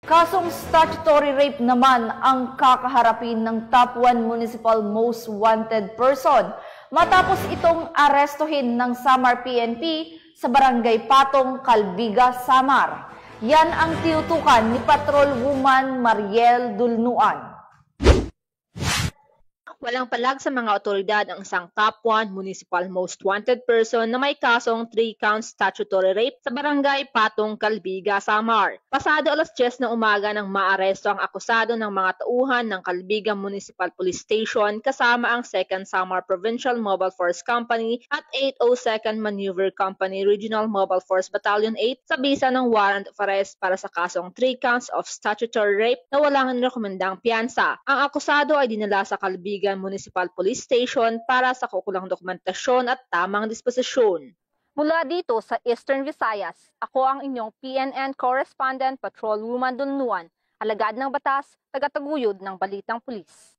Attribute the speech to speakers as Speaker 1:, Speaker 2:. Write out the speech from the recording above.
Speaker 1: Kasong statutory rape naman ang kakaharapin ng top 1 municipal most wanted person matapos itong arestuhin ng Samar PNP sa Barangay Patong, Calbiga, Samar. Yan ang tinutukan ni Patrolwoman Mariel Dulnuan.
Speaker 2: Walang palag sa mga otoridad ang isang top 1 municipal most wanted person na may kasong 3-count statutory rape sa Barangay Patong, Calbiga, Samar. Pasado alas 10 ng umaga nang maaresto ang akusado ng mga tauhan ng Calbiga Municipal Police Station kasama ang 2nd Samar Provincial Mobile Force Company at 802nd Maneuver Company Regional Mobile Force Battalion 8 sa bisa ng warrant of arrest para sa kasong 3 counts of statutory rape na walang nirekomendang piyansa. Ang akusado ay dinala sa Calbiga Municipal Police Station para sa kukulang dokumentasyon at tamang disposisyon.
Speaker 3: Mula dito sa Eastern Visayas, ako ang inyong PNN Correspondent Patrolwoman Dulnuan, alagad ng batas, tagataguyod ng Balitang Pulis.